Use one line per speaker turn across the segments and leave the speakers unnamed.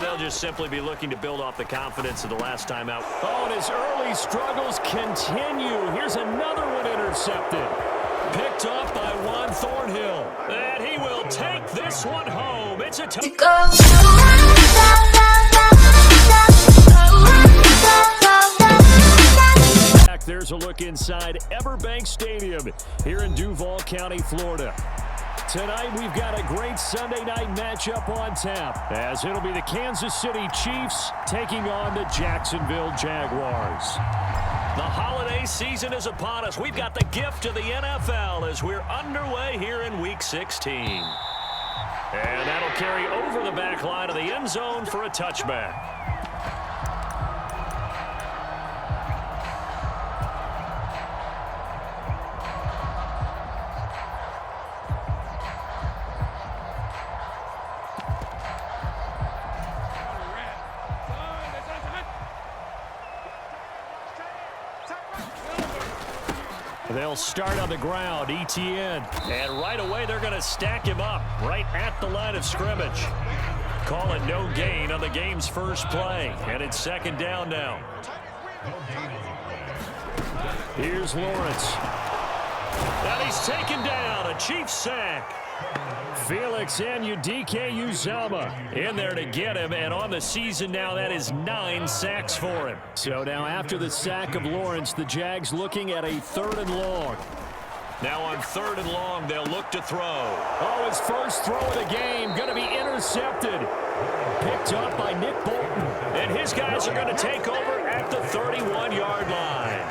they'll just simply be looking to build off the confidence of the last time out. Oh, and his early struggles continue. Here's another one intercepted. Picked off by Juan Thornhill. And he will take this one home. It's a There's a look inside Everbank Stadium here in Duval County, Florida. Tonight, we've got a great Sunday night matchup on tap, as it'll be the Kansas City Chiefs taking on the Jacksonville Jaguars. The holiday season is upon us. We've got the gift of the NFL as we're underway here in Week 16. And that'll carry over the back line of the end zone for a touchback. They'll start on the ground, ETN. And right away, they're going to stack him up right at the line of scrimmage. Call it no gain on the game's first play. And it's second down now. Here's Lawrence. And he's taken down. A Chiefs sack. Felix Anudike-Uzomah in there to get him, and on the season now, that is 9 sacks for him. So now after the sack of Lawrence, the Jags looking at a 3rd and long. Now on 3rd and long, they'll look to throw. Oh, his first throw of the game, going to be intercepted. Picked up by Nick Bolton, and his guys are going to take over at the 31-yard line.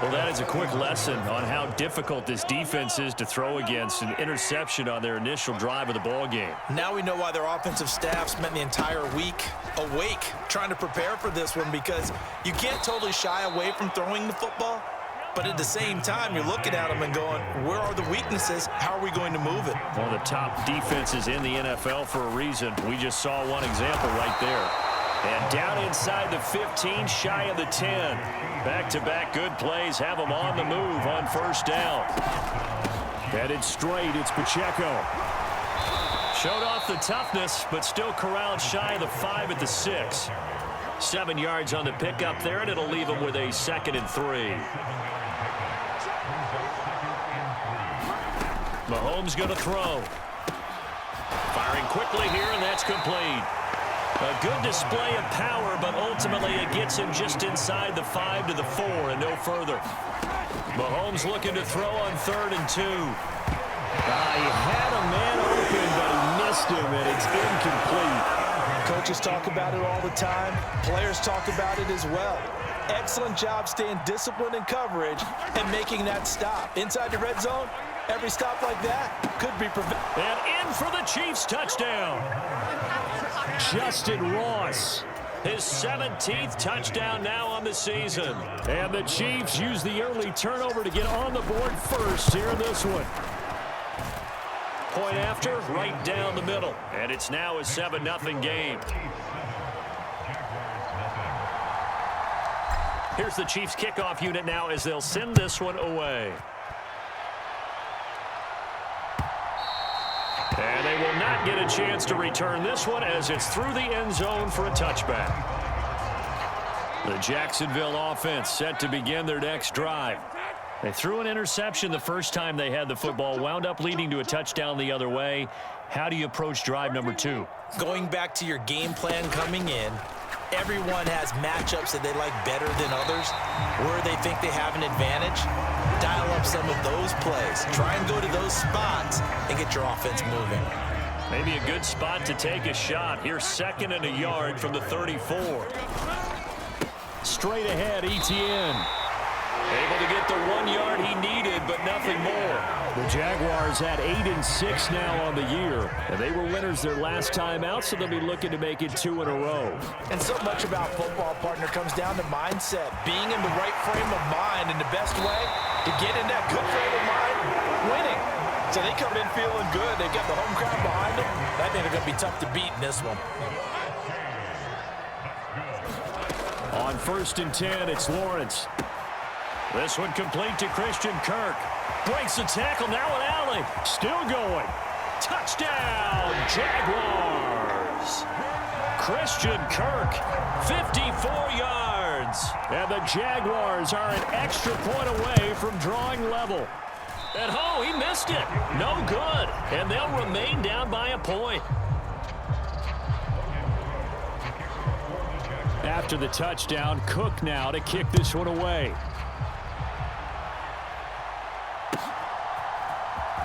Well, that is a quick lesson on how difficult this defense is to throw against. An interception on their initial drive of the ball game.
Now we know why their offensive staff spent the entire week awake trying to prepare for this one, because you can't totally shy away from throwing the football, but at the same time, you're looking at them and going, where are the weaknesses? How are we going to move it?
One of the top defenses in the NFL for a reason. We just saw one example right there. And down inside the 15, shy of the 10. Back-to-back good plays have them on the move on first down. Headed straight, it's Pacheco. Showed off the toughness, but still corralled shy of the 5 at the 6. 7 yards on the pickup there, and it'll leave them with a 2nd and 3. Mahomes going to throw. Firing quickly here, and that's complete. A good display of power, but ultimately it gets him just inside the 5 to the 4 and no further. Mahomes looking to throw on 3rd and 2. He had a man open, but he missed him, and it's incomplete.
Coaches talk about it all the time. Players talk about it as well. Excellent job staying disciplined in coverage and making that stop. Inside the red zone, every stop like that could be prevented.
And in for the Chiefs touchdown. Justin Ross, his 17th touchdown now on the season. And the Chiefs use the early turnover to get on the board first here in this one. Point after, right down the middle. And it's now a 7-0 game. Here's the Chiefs kickoff unit now as they'll send this one away. And they will not get a chance to return this one as it's through the end zone for a touchback. The Jacksonville offense set to begin their next drive. They threw an interception the first time they had the football, wound up leading to a touchdown the other way. How do you approach drive number 2?
Going back to your game plan coming in, everyone has matchups that they like better than others, where they think they have an advantage. Dial up some of those plays. Try and go to those spots and get your offense moving.
Maybe a good spot to take a shot. Here's 2nd and a yard from the 34. Straight ahead, ETN. Able to get the 1 yard he needed, but nothing more. The Jaguars had 8-6 now on the year, and they were winners their last time out, so they'll be looking to make it 2 in a row.
And so much about football, partner, comes down to mindset. Being in the right frame of mind, and the best way to get in that good frame of mind, winning. So they come in feeling good. They've got the home crowd behind them. I think they're going to be tough to beat in this one.
On 1st and 10, it's Lawrence. This one complete to Christian Kirk. Breaks the tackle, now an alley. Still going. Touchdown, Jaguars. Christian Kirk, 54 yards. And the Jaguars are an extra point away from drawing level. And oh, he missed it. No good. And they'll remain down by a point. After the touchdown, Cook now to kick this one away.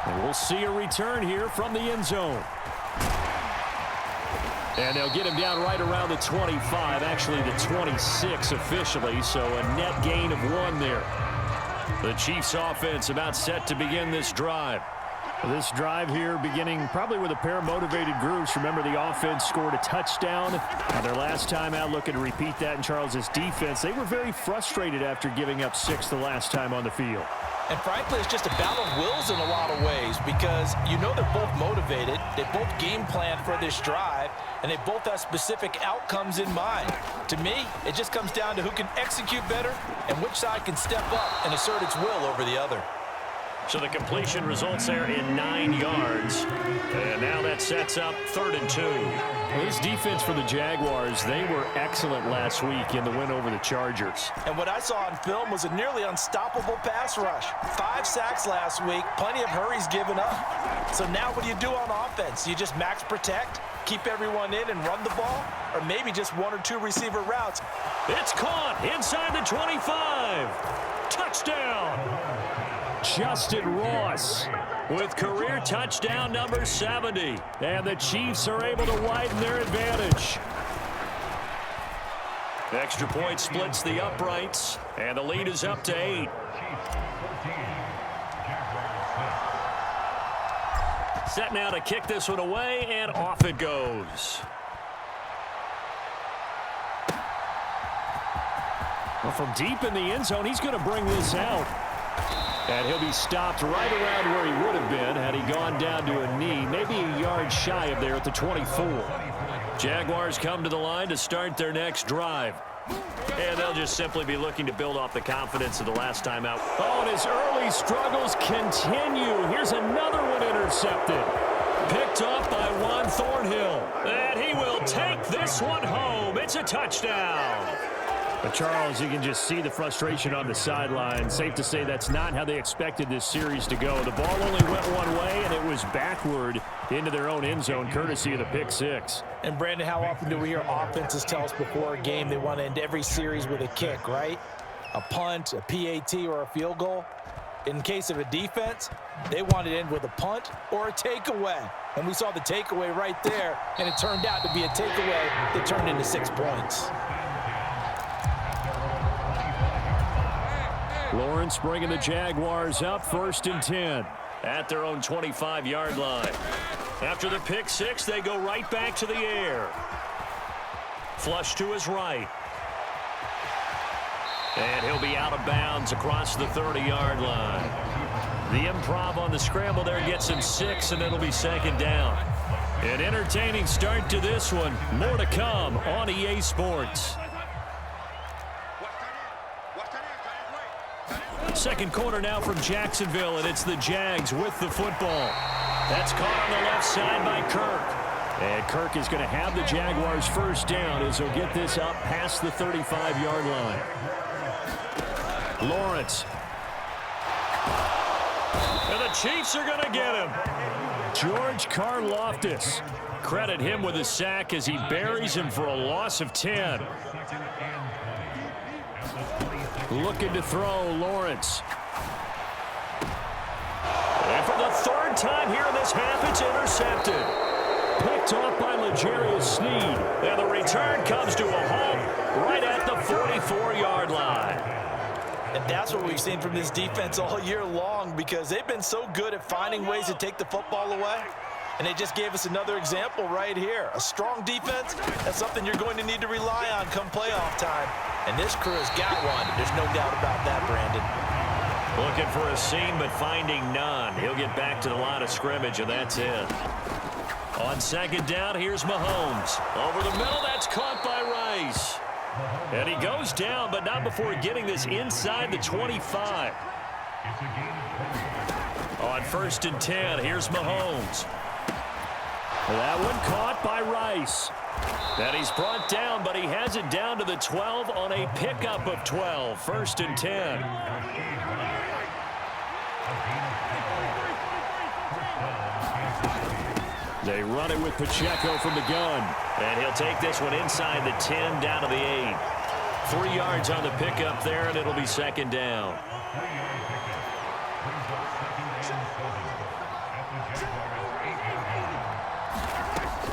And we'll see a return here from the end zone. And they'll get him down right around the 25, actually the 26 officially, so a net gain of 1 there. The Chiefs offense about set to begin this drive. This drive here beginning probably with a pair of motivated groups. Remember, the offense scored a touchdown. Their last time out, looking to repeat that in Charles's defense. They were very frustrated after giving up 6 the last time on the field.
And frankly, it's just a battle of wills in a lot of ways because you know they're both motivated. They both game plan for this drive, and they both have specific outcomes in mind. To me, it just comes down to who can execute better and which side can step up and assert its will over the other.
So the completion results there in 9 yards. And now that sets up 3rd and 2. Well, this defense for the Jaguars, they were excellent last week in the win over the Chargers.
And what I saw on film was a nearly unstoppable pass rush. 5 sacks last week, plenty of hurries given up. So now what do you do on offense? You just max protect, keep everyone in and run the ball, or maybe just 1 or 2 receiver routes.
It's caught inside the 25. Touchdown. Justin Ross with career touchdown number 70. And the Chiefs are able to widen their advantage. The extra point splits the uprights, and the lead is up to 8. Set now to kick this one away, and off it goes. Well, from deep in the end zone, he's going to bring this out. And he'll be stopped right around where he would have been had he gone down to a knee, maybe a yard shy of there at the 24. Jaguars come to the line to start their next drive. And they'll just simply be looking to build off the confidence of the last time out. Oh, and his early struggles continue. Here's another one intercepted. Picked off by Juan Thornhill. And he will take this one home. It's a touchdown. But Charles, you can just see the frustration on the sideline. Safe to say that's not how they expected this series to go. The ball only went one way, and it was backward into their own end zone, courtesy of the pick 6.
And, Brandon, how often do we hear offenses tell us before a game they want to end every series with a kick, right? A punt, a PAT, or a field goal. In case of a defense, they want to end with a punt or a takeaway. And we saw the takeaway right there, and it turned out to be a takeaway that turned into 6 points.
Lawrence bringing the Jaguars up, 1st and 10 at their own 25-yard line. After the pick 6, they go right back to the air. Flush to his right. And he'll be out of bounds across the 30-yard line. The improv on the scramble there gets him 6, and it'll be 2nd down. An entertaining start to this one. More to come on EA Sports. Second quarter now from Jacksonville, and it's the Jags with the football. That's caught on the left side by Kirk. And Kirk is going to have the Jaguars 1st down as he'll get this up past the 35-yard line. Lawrence. And the Chiefs are going to get him. George Karlaftis. Credit him with a sack as he buries him for a loss of 10. Looking to throw, Lawrence. And for the 3rd time here in this half, it's intercepted. Picked off by L'Jarius Sneed. And the return comes to a halt right at the 44-yard line.
And that's what we've seen from this defense all year long because they've been so good at finding ways to take the football away. And they just gave us another example right here. A strong defense, that's something you're going to need to rely on come playoff time. And this crew has got one. There's no doubt about that, Brandon.
Looking for a seam, but finding none. He'll get back to the line of scrimmage, and that's it. On 2nd down, here's Mahomes. Over the middle, that's caught by Rice. And he goes down, but not before getting this inside the 25. On 1st and 10, here's Mahomes. That one caught by Rice. And he's brought down, but he has it down to the 12 on a pickup of 12. 1st and 10. They run it with Pacheco from the gun. And he'll take this one inside the 10 down to the 8. 3 yards on the pickup there, and it'll be 2nd down.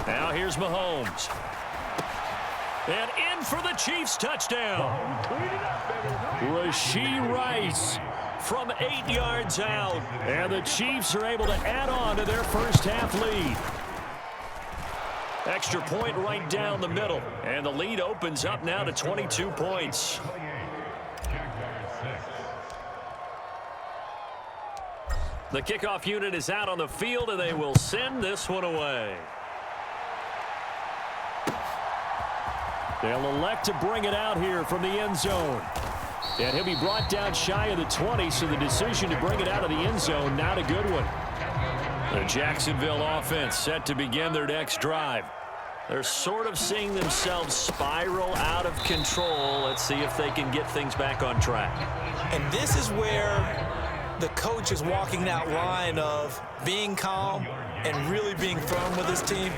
Now here's Mahomes. And in for the Chiefs touchdown. Rashee Rice from 8 yards out. And the Chiefs are able to add on to their first half lead. Extra point right down the middle. And the lead opens up now to 22 points. The kickoff unit is out on the field, and they will send this one away. They'll elect to bring it out here from the end zone. And he'll be brought down shy of the 20, so the decision to bring it out of the end zone, not a good one. The Jacksonville offense set to begin their next drive. They're sort of seeing themselves spiral out of control. Let's see if they can get things back on track.
And this is where the coach is walking that line of being calm and really being firm with his team.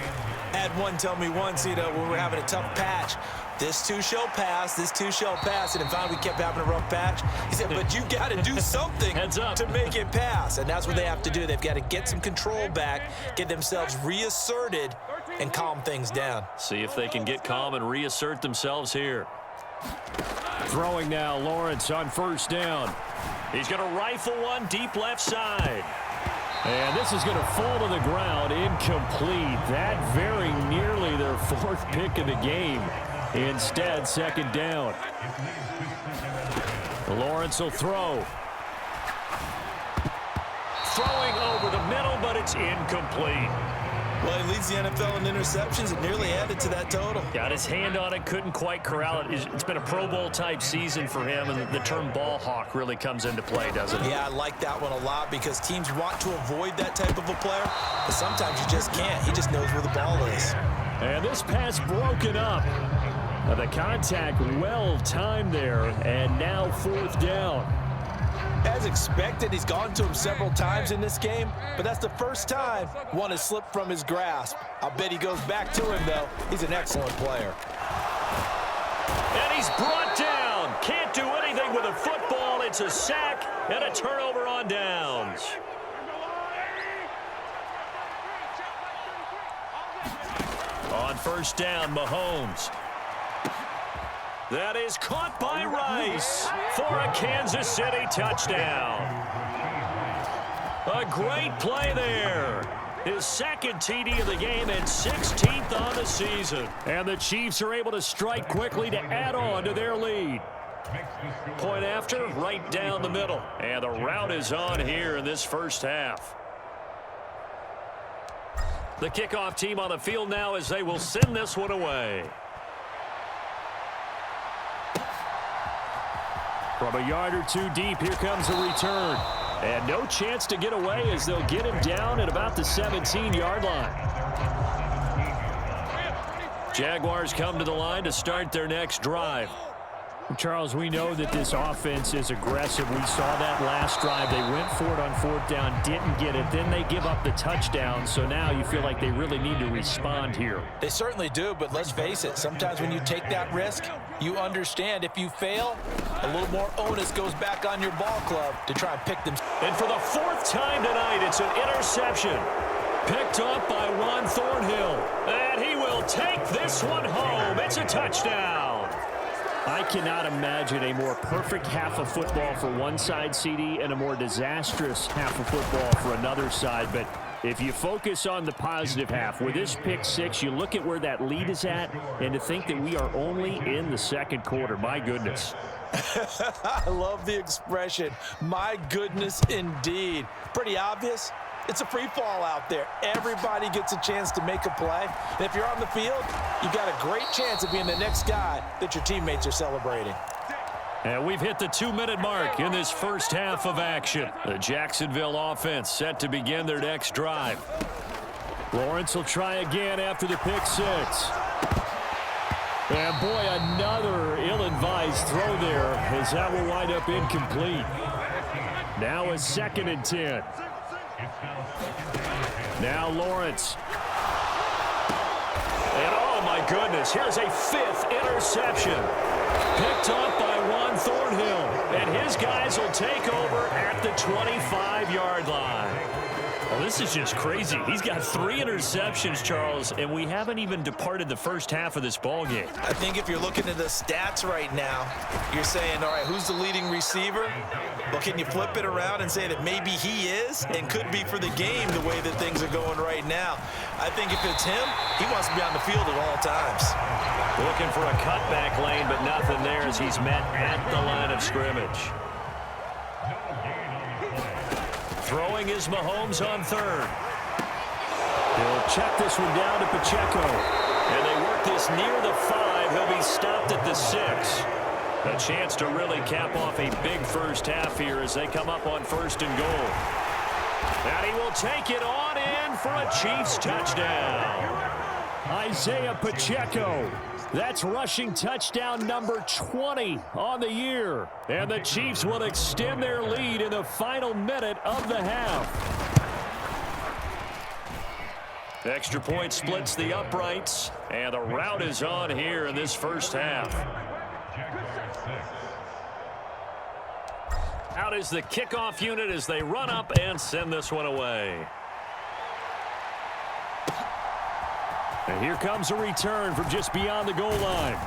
Had one tell me once, when we're having a tough patch, this too shall pass, this too shall pass. And in fact, we kept having a rough patch. He said, but you got to do something to make it pass. And that's what they have to do. They've got to get some control back, get themselves reasserted, and calm things down.
See if they can get calm and reassert themselves here. Throwing now, Lawrence on 1st down. He's going to rifle one deep left side. And this is going to fall to the ground, incomplete. That very nearly their 4th pick of the game. Instead, 2nd down. Lawrence will throw. Throwing over the middle, but it's incomplete.
Well, he leads the NFL in interceptions. It nearly added to that total.
Got his hand on it, couldn't quite corral it. It's been a Pro Bowl-type season for him, and the term ball hawk really comes into play, doesn't it?
Yeah, I like that one a lot because teams want to avoid that type of a player, but sometimes you just can't. He just knows where the ball is.
And this pass broken up. The contact well-timed there, and now 4th down.
As expected, he's gone to him several times in this game, but that's the first time one has slipped from his grasp. I'll bet he goes back to him, though. He's an excellent player.
And he's brought down. Can't do anything with a football. It's a sack and a turnover on downs. On 1st down, Mahomes. That is caught by Rice for a Kansas City touchdown. A great play there. His 2nd TD of the game and 16th on the season. And the Chiefs are able to strike quickly to add on to their lead. Point after, right down the middle. And the route is on here in this first half. The kickoff team on the field now as they will send this one away. From a yard or two deep, here comes a return. And no chance to get away as they'll get him down at about the 17-yard line. Jaguars come to the line to start their next drive.
Charles, we know that this offense is aggressive. We saw that last drive. They went for it on 4th down, didn't get it. Then they give up the touchdown. So now you feel like they really need to respond here.
They certainly do, but let's face it. Sometimes when you take that risk, you understand if you fail, a little more onus goes back on your ball club to try and pick them.
And for the 4th time tonight, it's an interception. Picked up by Juan Thornhill. And he will take this one home. It's a touchdown.
I cannot imagine a more perfect half of football for one side, CD, and a more disastrous half of football for another side. But if you focus on the positive half, with this pick 6, you look at where that lead is at, and to think that we are only in the 2nd quarter, my goodness.
I love the expression, my goodness indeed. Pretty obvious. It's a free fall out there. Everybody gets a chance to make a play. And if you're on the field, you've got a great chance of being the next guy that your teammates are celebrating.
And we've hit the 2-minute mark in this first half of action. The Jacksonville offense set to begin their next drive.
Lawrence will try again after the pick 6. And boy, another ill-advised throw there, as that will wind up incomplete. Now a 2nd and 10. Now Lawrence. And oh my goodness, here's a 5th interception. Picked up by Juan Thornhill. And his guys will take over at the 25-yard line. Well, this is just crazy. He's got 3 interceptions, Charles, and we haven't even departed the first half of this ball game.
I think if you're looking at the stats right now, you're saying, all right, who's the leading receiver? Well, can you flip it around and say that maybe he is and could be for the game the way that things are going right now? I think if it's him, he wants to be on the field at all times.
Looking for a cutback lane, but nothing there as he's met at the line of scrimmage. Throwing is Mahomes on 3rd. He'll check this one down to Pacheco. And they work this near the 5. He'll be stopped at the 6. A chance to really cap off a big first half here as they come up on 1st and goal. And he will take it on in for a Chiefs touchdown. Isaiah Pacheco. That's rushing touchdown number 20 on the year. And the Chiefs will extend their lead in the final minute of the half. Extra point splits the uprights. And the route is on here in this first half. Out is the kickoff unit as they run up and send this one away. And here comes a return from just beyond the goal line.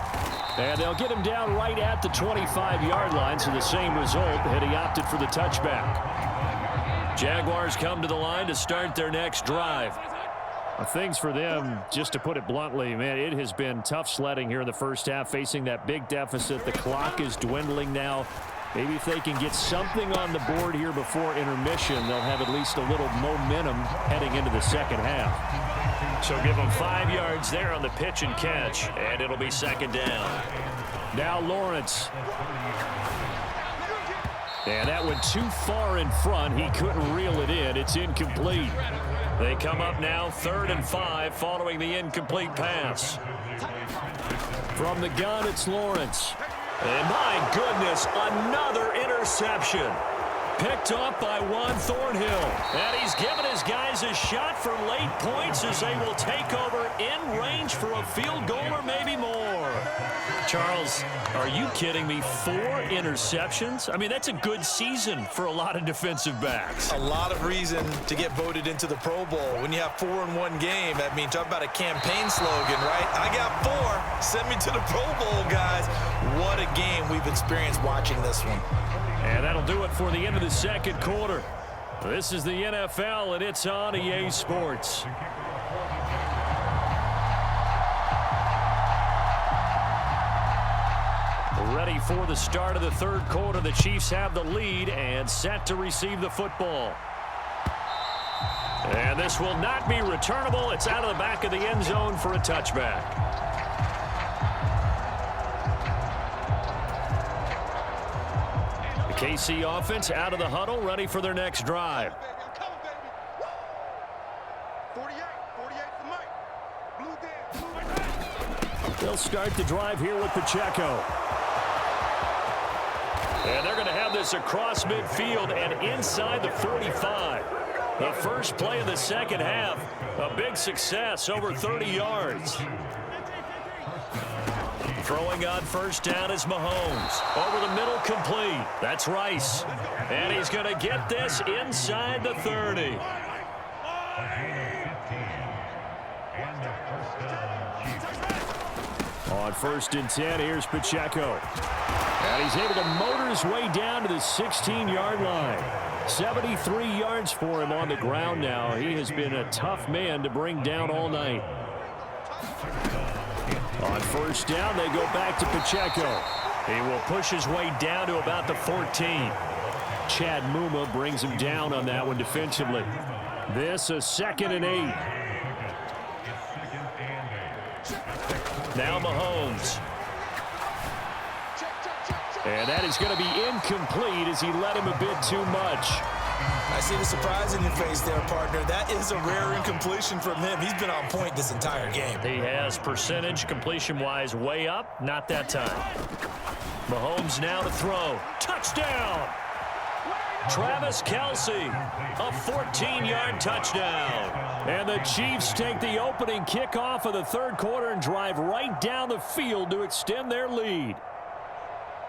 And they'll get him down right at the 25-yard line, so the same result had he opted for the touchback. Jaguars come to the line to start their next drive. Things for them, just to put it bluntly, man, it has been tough sledding here in the first half, facing that big deficit. The clock is dwindling now. Maybe if they can get something on the board here before intermission, they'll have at least a little momentum heading into the second half. So give them 5 yards there on the pitch and catch, and it'll be 2nd down. Now Lawrence. And that went too far in front. He couldn't reel it in. It's incomplete. They come up now 3rd and 5 following the incomplete pass. From the gun, it's Lawrence. And my goodness, another interception. Picked up by Juan Thornhill. And he's given his guys a shot for late points as they will take over in range for a field goal or maybe more. Charles, are you kidding me? 4 interceptions? I mean, that's a good season for a lot of defensive backs.
A lot of reason to get voted into the Pro Bowl. When you have 4 in one game, I mean, talk about a campaign slogan, right? I got 4. Send me to the Pro Bowl, guys. What a game we've experienced watching this one.
And that'll do it for the end of the second quarter. This is the NFL, and it's on EA Sports. Ready for the start of the third quarter. The Chiefs have the lead and set to receive the football. And this will not be returnable. It's out of the back of the end zone for a touchback. KC offense out of the huddle, ready for their next drive. They'll start the drive here with Pacheco. And they're going to have this across midfield and inside the 45. The first play of the second half, a big success, over 30 yards. Throwing on first down is Mahomes. Over the middle, complete. That's Rice. And he's going to get this inside the 30. On 1st and 10, here's Pacheco. And he's able to motor his way down to the 16-yard line. 73 yards for him on the ground now. He has been a tough man to bring down all night. On first down, they go back to Pacheco. He will push his way down to about the 14. Chad Muma brings him down on that one defensively. This a 2nd and 8. Now Mahomes. And that is going to be incomplete as he led him a bit too much.
I see the surprise in your face there, partner. That is a rare incompletion from him. He's been on point this entire game.
He has percentage completion-wise way up. Not that time. Mahomes now to throw. Touchdown! Travis Kelce, a 14-yard touchdown. And the Chiefs take the opening kickoff of the third quarter and drive right down the field to extend their lead.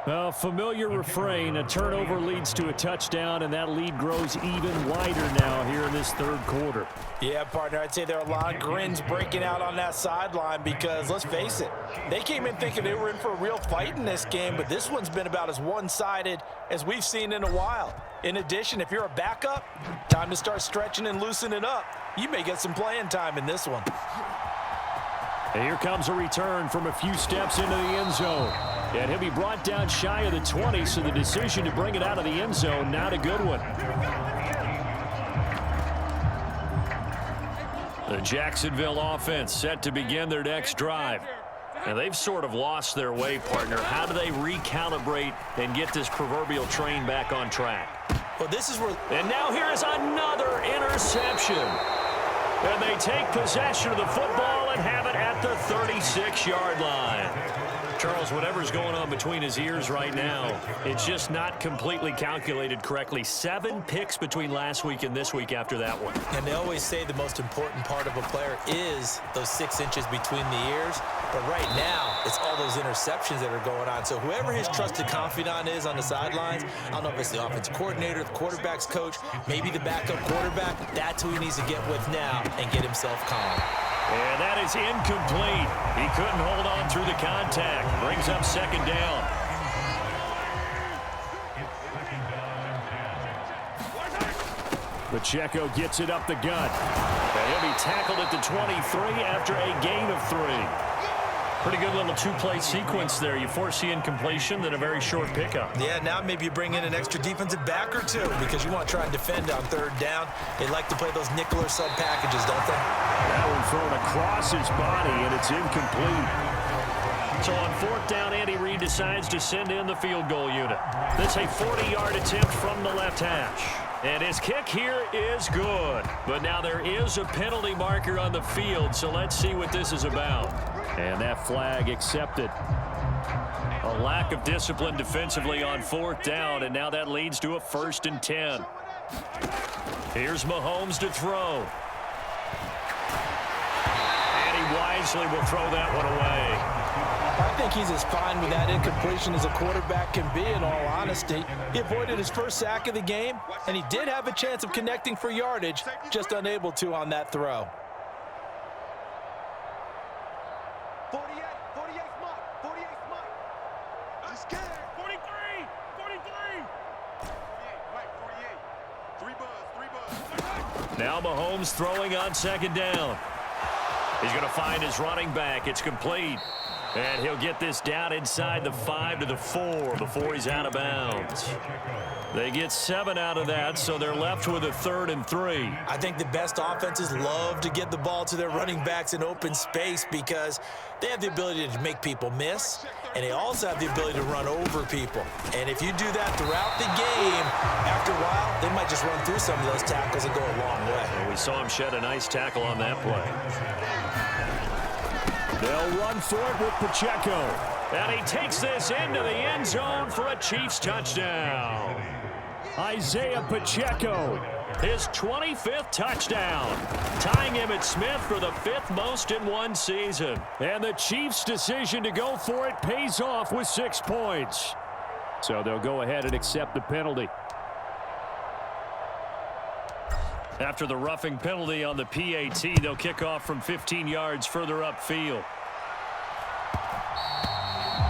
A familiar refrain, a turnover leads to a touchdown, and that lead grows even wider now here in this third quarter.
Yeah, partner, I'd say there are a lot of grins breaking out on that sideline because, let's face it, they came in thinking they were in for a real fight in this game, but this one's been about as one-sided as we've seen in a while. In addition, if you're a backup, time to start stretching and loosening up. You may get some playing time in this one.
And here comes a return from a few steps into the end zone. And he'll be brought down shy of the 20, so the decision to bring it out of the end zone, not a good one. The Jacksonville offense set to begin their next drive. And they've sort of lost their way, partner. How do they recalibrate and get this proverbial train back on track?
Well, this is where...
And now here is another interception. And they take possession of the football and have it at the 36-yard line. Charles, whatever's going on between his ears right now, it's just not completely calculated correctly. 7 picks between last week and this week after that one.
And they always say the most important part of a player is those 6 inches between the ears. But right now, it's all those interceptions that are going on. So whoever his trusted confidant is on the sidelines, I don't know if it's the offensive coordinator, the quarterback's coach, maybe the backup quarterback, that's who he needs to get with now and get himself calm.
And that is incomplete. He couldn't hold on through the contact. Brings up second down.
Pacheco gets it up the gut.
And he'll be tackled at the 23 after a gain of 3. Pretty good little 2-play sequence there. You force the incompletion, then a very short pickup.
Yeah, now maybe you bring in an extra defensive back or two because you want to try and defend on third down. They like to play those nickel or sub packages, don't they?
That one thrown across his body, and it's incomplete.
So on fourth down, Andy Reid decides to send in the field goal unit. That's a 40-yard attempt from the left hash. And his kick here is good. But now there is a penalty marker on the field, so let's see what this is about.
And that flag accepted.
A lack of discipline defensively on fourth down, and now that leads to a 1st and 10. Here's Mahomes to throw. And he wisely will throw that one away.
I think he's as fine with that incompletion as a quarterback can be, in all honesty. He avoided his first sack of the game, and he did have a chance of connecting for yardage, just unable to on that throw.
48 Smart, 48 Smart. I'm scared. 43, 43. 48, right, 48. 3 buzz.
Now Mahomes throwing on second down. He's going to find his running back. It's complete. And he'll get this down inside the 5 to the 4 before he's out of bounds. They get 7 out of that, so they're left with a 3rd and 3.
I think the best offenses love to get the ball to their running backs in open space because they have the ability to make people miss, and they also have the ability to run over people. And if you do that throughout the game, after a while, they might just run through some of those tackles and go a long way.
And we saw him shed a nice tackle on that play.
They'll run for it with Pacheco.
And he takes this into the end zone for a Chiefs touchdown.
Isaiah Pacheco.
His 25th touchdown, tying Emmitt Smith for the 5th most in one season.
And the Chiefs' decision to go for it pays off with 6 points. So they'll go ahead and accept the penalty.
After the roughing penalty on the PAT, they'll kick off from 15 yards further upfield.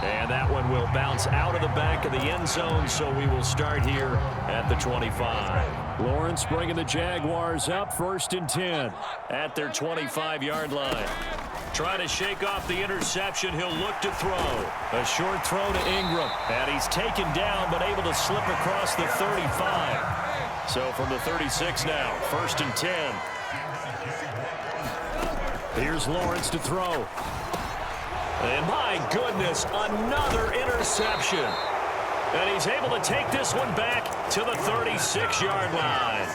And that one will bounce out of the back of the end zone, so we will start here at the 25.
Lawrence bringing the Jaguars up, 1st and 10.
At their 25-yard line. Trying to shake off the interception, he'll look to throw. A short throw to Ingram. And he's taken down, but able to slip across the 35. So from the 36 now, 1st and 10.
Here's Lawrence to throw.
And my goodness, another interception. And he's able to take this one back to the 36-yard line.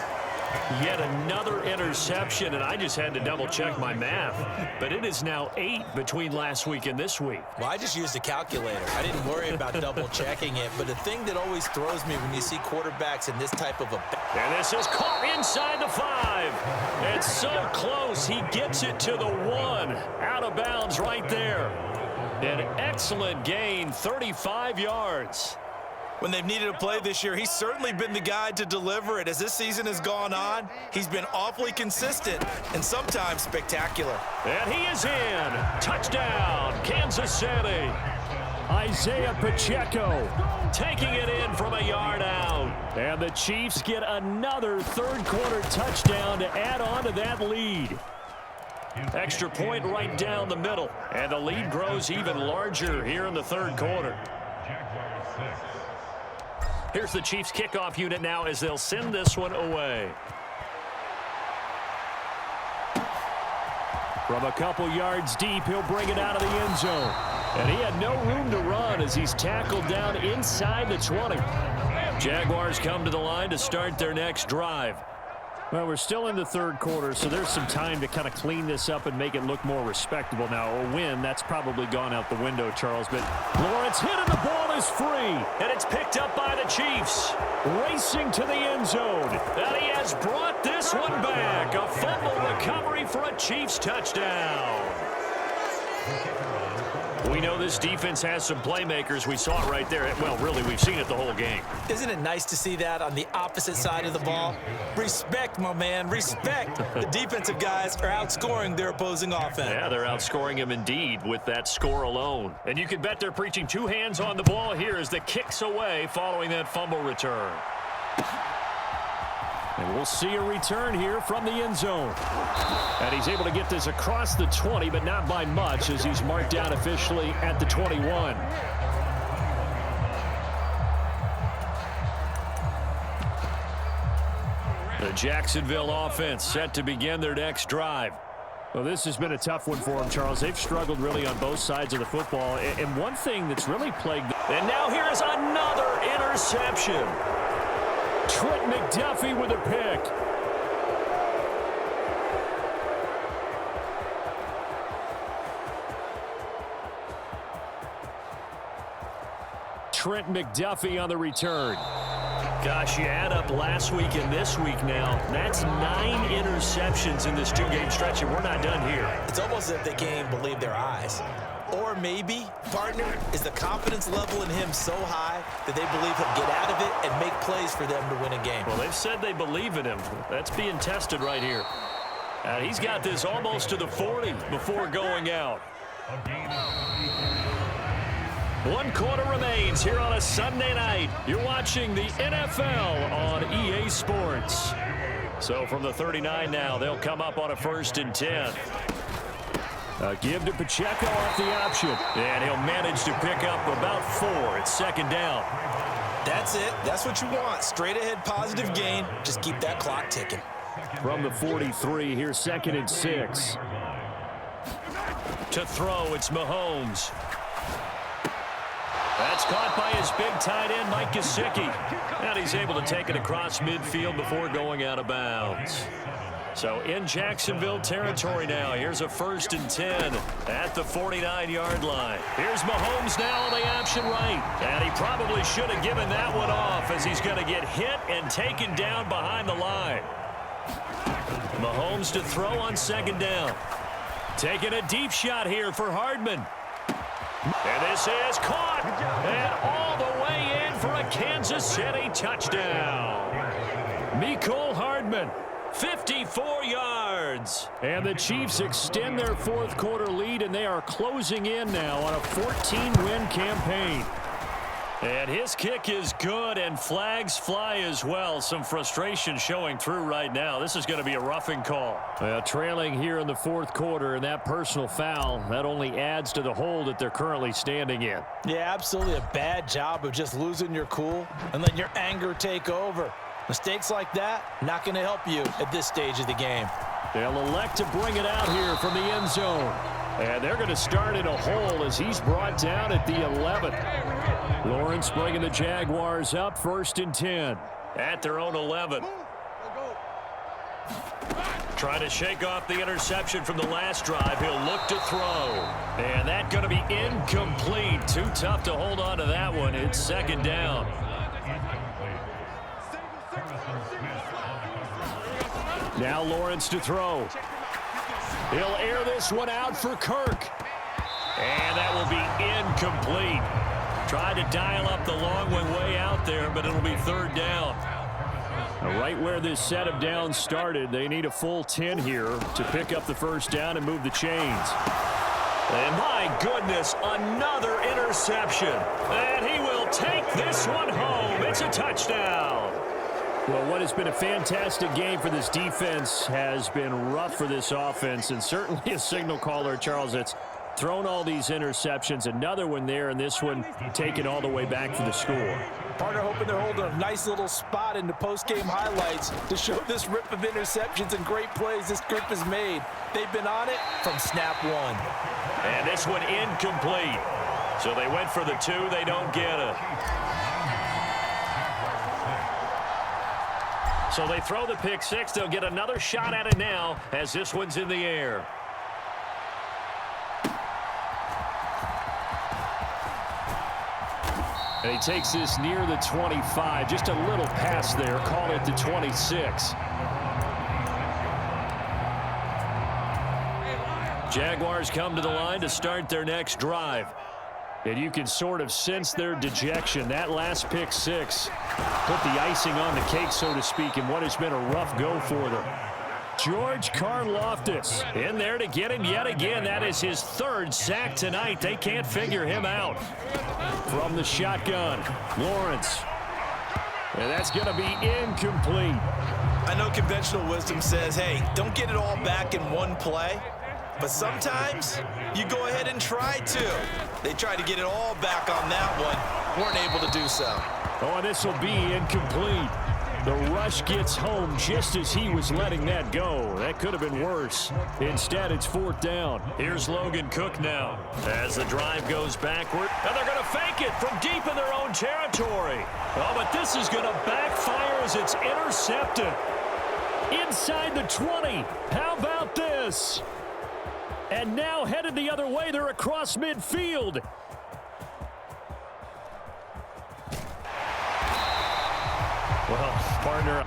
Yet another interception, and I just had to double-check my math. But it is now 8 between last week and this week.
Well, I just used a calculator. I didn't worry about double-checking it. But the thing that always throws me when you see quarterbacks in this type of a...
And this is caught inside the 5. It's so close. He gets it to the 1. Out of bounds right there. An excellent gain, 35 yards.
When they've needed a play this year, he's certainly been the guy to deliver it. As this season has gone on, he's been awfully consistent and sometimes spectacular.
And he is in. Touchdown, Kansas City.
Isaiah Pacheco
Taking it in from a yard out.
And the Chiefs get another third-quarter touchdown to add on to that lead.
Extra point right down the middle. And the lead grows even larger here in the third quarter. Here's the Chiefs kickoff unit now as they'll send this one away.
From a couple yards deep, he'll bring it out of the end zone. And he had no room to run as he's tackled down inside the 20.
Jaguars come to the line to start their next drive.
Well, we're still in the third quarter, so there's some time to kind of clean this up and make it look more respectable. Now, a win, that's probably gone out the window, Charles. But Lawrence hit and the ball is free.
And it's picked up by the Chiefs.
Racing to the end zone.
And he has brought this one back. A fumble recovery for a Chiefs touchdown. We know this defense has some playmakers. We saw it right there. Well, really, we've seen it the whole game.
Isn't it nice to see that on the opposite side of the ball? Respect, my man, respect. The defensive guys are outscoring their opposing offense.
Yeah, they're outscoring them indeed with that score alone. And you can bet they're preaching two hands on the ball here as the kick's away following that fumble return.
And we'll see a return here from the end zone. And he's able to get this across the 20, but not by much as he's marked down officially at the 21.
The Jacksonville offense set to begin their next drive.
Well, this has been a tough one for them, Charles. They've struggled really on both sides of the football. And one thing that's really plagued them.
And now here is another interception.
Trent McDuffie with a pick. Trent McDuffie on the return.
Gosh, you add up last week and this week now. That's 9 interceptions in this two-game stretch, and we're not done here.
It's almost as if they can't even believe their eyes. Or maybe, partner, is the confidence level in him so high that they believe he'll get out of it and make plays for them to win a game.
Well, they've said they believe in him. That's being tested right here. And he's got this almost to the 40 before going out. 1 quarter remains here on a Sunday night. You're watching the NFL on EA Sports. So from the 39 now, they'll come up on a 1st and 10.
Give to Pacheco off the option.
And he'll manage to pick up about 4. It's 2nd down.
That's it. That's what you want. Straight ahead positive gain. Just keep that clock ticking.
From the 43, here's 2nd and 6.
To throw, it's Mahomes. That's caught by his big tight end, Mike Gesicki. And he's able to take it across midfield before going out of bounds. So in Jacksonville territory now. Here's a 1st and 10 at the 49-yard line. Here's Mahomes now on the option right. And he probably should have given that one off as he's going to get hit and taken down behind the line. Mahomes to throw on 2nd down. Taking a deep shot here for Hardman. And this is caught. And all the way in for a Kansas City touchdown. Mecole Hardman. 54 yards.
And the Chiefs extend their 4th quarter lead, and they are closing in now on a 14-win campaign.
And his kick is good, and flags fly as well. Some frustration showing through right now. This is going to be a roughing call.
Trailing here in the 4th quarter, and that personal foul, that only adds to the hole that they're currently standing in.
Yeah, absolutely a bad job of just losing your cool and letting your anger take over. Mistakes like that, not going to help you at this stage of the game.
They'll elect to bring it out here from the end zone. And they're going to start in a hole as he's brought down at the 11. Lawrence bringing the Jaguars up 1st and 10.
At their own 11. Trying to shake off the interception from the last drive. He'll look to throw. And that's going to be incomplete. Too tough to hold on to that one. It's 2nd down.
Now Lawrence to throw. He'll air this one out for Kirk.
And that will be incomplete. Tried to dial up the long one way out there, but it'll be 3rd down.
Right where this set of downs started, they need a full 10 here to pick up the 1st down and move the chains.
And my goodness, another interception. And he will take this one home. It's a touchdown.
Well, what has been a fantastic game for this defense has been rough for this offense, and certainly a signal caller, Charles, that's thrown all these interceptions. Another one there, and this one taken all the way back for the score.
Partner hoping they're holding a nice little spot in the post-game highlights to show this rip of interceptions and great plays this group has made. They've been on it from snap one.
And this one incomplete. So they went for the 2. They don't get it. So they throw the pick 6. They'll get another shot at it now as this one's in the air.
And he takes this near the 25. Just a little pass there. Call it the 26.
Jaguars come to the line to start their next drive.
And you can sort of sense their dejection. That last pick 6 put the icing on the cake, so to speak, in what has been a rough go for them. George Karlaftis in there to get him yet again. That is his 3rd sack tonight. They can't figure him out. From the shotgun, Lawrence. And that's going to be incomplete.
I know conventional wisdom says, hey, don't get it all back in one play. But sometimes you go ahead and try to. They tried to get it all back on that one. Weren't able to do so.
Oh, this will be incomplete. The rush gets home just as he was letting that go. That could have been worse. Instead, it's 4th down.
Here's Logan Cook now as the drive goes backward. And they're going to fake it from deep in their own territory. Oh, but this is going to backfire as it's intercepted.
Inside the 20. How about this? And now headed the other way. They're across midfield.
Well, partner.